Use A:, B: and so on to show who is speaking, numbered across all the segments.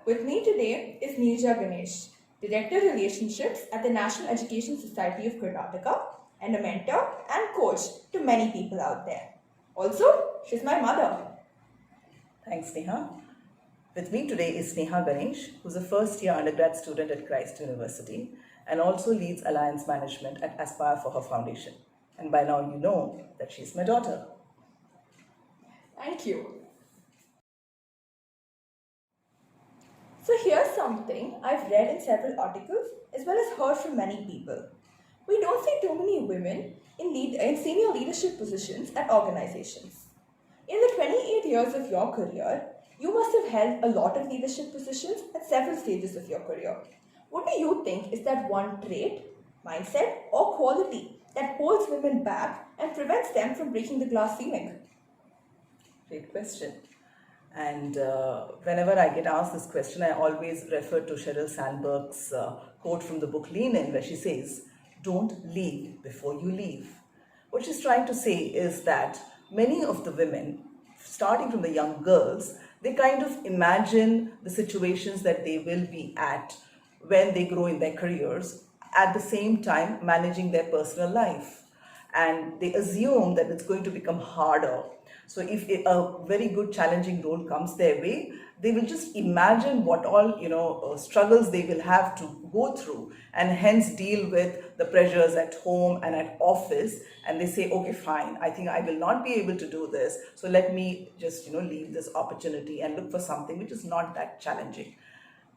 A: With me today is Neerja Ganesh, Director Relationships at the National Education Society of Karnataka and a mentor and coach to many people out there. Also, she's my mother.
B: Thanks, Neha. With me today is Neha Ganesh, who's a first-year undergrad student at Christ University and also leads Alliance Management at Aspire for her foundation. And by now you know that she's my daughter.
A: Thank you. So here's something I've read in several articles as well as heard from many people. We don't see too many women in senior leadership positions at organizations. In the 28 years of your career, you must have held a lot of leadership positions at several stages of your career. What do you think is that one trait, mindset, or quality that holds women back and prevents them from breaking the glass ceiling?
B: Great question. And whenever I get asked this question, I always refer to Sheryl Sandberg's quote from the book Lean In, where she says, "Don't leave before you leave." What she's trying to say is that many of the women, starting from the young girls, they kind of imagine the situations that they will be at when they grow in their careers, at the same time managing their personal life. And they assume that it's going to become harder. So if a very good challenging role comes their way, they will just imagine what all struggles they will have to go through, and hence deal with the pressures at home and at office. And they say, okay, fine, I think I will not be able to do this, so let me just leave this opportunity and look for something which is not that challenging.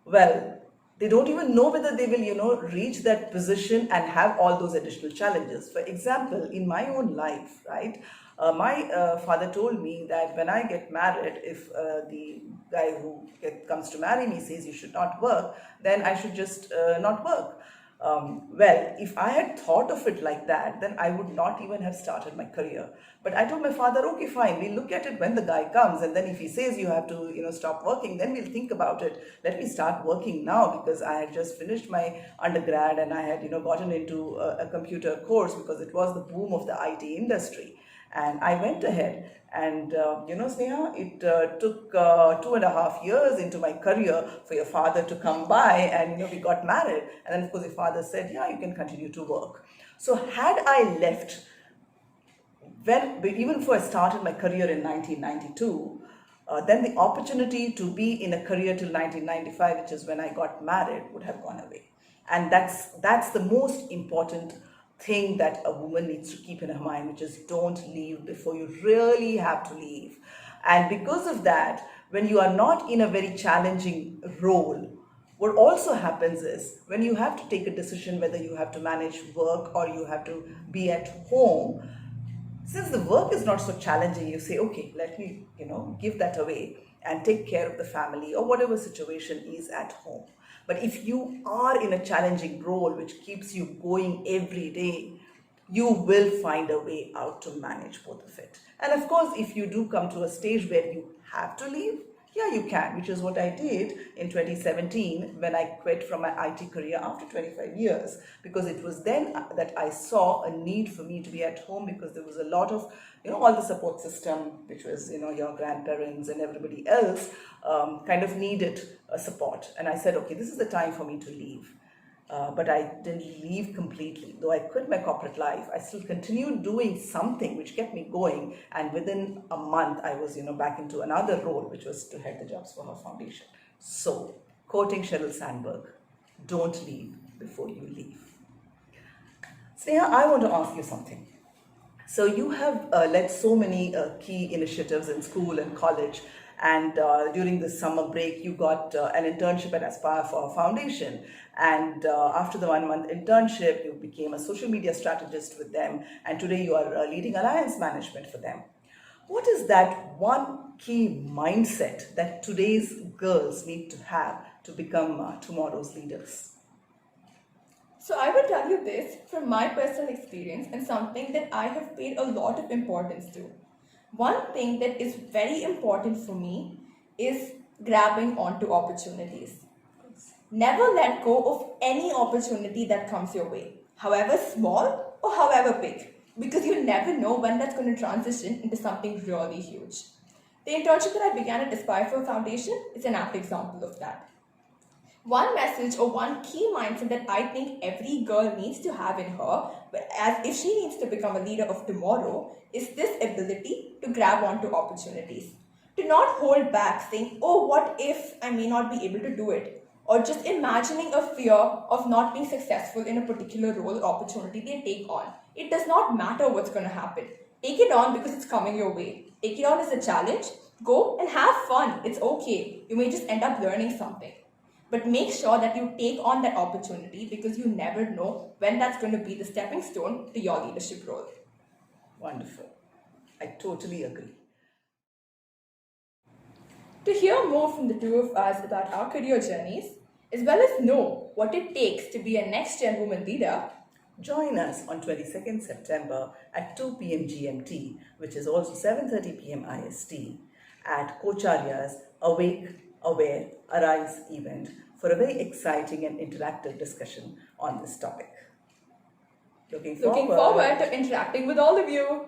B: Well, they don't even know whether they will reach that position and have all those additional challenges. For example, in my own life, right, my father told me that when I get married, if the guy who comes to marry me says you should not work, then I should just not work. Well, if I had thought of it like that, then I would not even have started my career. But I told my father, okay, fine, we'll look at it when the guy comes, and then if he says you have to stop working, then we'll think about it. Let me start working now, because I had just finished my undergrad and I had gotten into a computer course because it was the boom of the IT industry. And I went ahead, and Sneha, it took 2.5 years into my career for your father to come by, and we got married. And then of course your father said, yeah, you can continue to work. So had I left, even before I started my career in 1992, then the opportunity to be in a career till 1995, which is when I got married, would have gone away. And that's the most important thing that a woman needs to keep in her mind, which is don't leave before you really have to leave. And because of that, when you are not in a very challenging role, what also happens is when you have to take a decision whether you have to manage work or you have to be at home, since the work is not so challenging, you say, okay, let me give that away and take care of the family or whatever situation is at home. But if you are in a challenging role which keeps you going every day, you will find a way out to manage both of it. And of course, if you do come to a stage where you have to leave, yeah, you can, which is what I did in 2017 when I quit from my IT career after 25 years, because it was then that I saw a need for me to be at home, because there was a lot of, all the support system, which was, your grandparents and everybody else kind of needed support. And I said, okay, this is the time for me to leave. But I didn't leave completely. Though I quit my corporate life, I still continued doing something which kept me going. And within a month, I was, back into another role, which was to head the jobs for her foundation. So, quoting Sheryl Sandberg, don't leave before you leave. Sneha, I want to ask you something. So you have led so many key initiatives in school and college, and during the summer break, you got an internship at Aspire for our foundation. And after the 1 month internship, you became a social media strategist with them, and today you are leading alliance management for them. What is that one key mindset that today's girls need to have to become tomorrow's leaders?
A: So I will tell you this from my personal experience and something that I have paid a lot of importance to. One thing that is very important for me is grabbing onto opportunities. Never let go of any opportunity that comes your way, however small or however big, because you never know when that's going to transition into something really huge. The internship that I began at Aspire for Foundation is an apt example of that. One message or one key mindset that I think every girl needs to have in her, as if she needs to become a leader of tomorrow, is this ability to grab onto opportunities. To not hold back saying, oh, what if I may not be able to do it? Or just imagining a fear of not being successful in a particular role or opportunity they take on. It does not matter what's going to happen. Take it on because it's coming your way. Take it on as a challenge. Go and have fun. It's okay. You may just end up learning something. But make sure that you take on that opportunity because you never know when that's going to be the stepping stone to your leadership role.
B: Wonderful. I totally agree.
A: To hear more from the two of us about our career journeys, as well as know what it takes to be a next gen woman leader,
B: join us on 22nd September at 2 p.m. GMT, which is also 7:30 p.m. IST, at Coacharya's Awake, Aware, Arise event for a very exciting and interactive discussion on this topic. Looking
A: looking forward to interacting with all of you.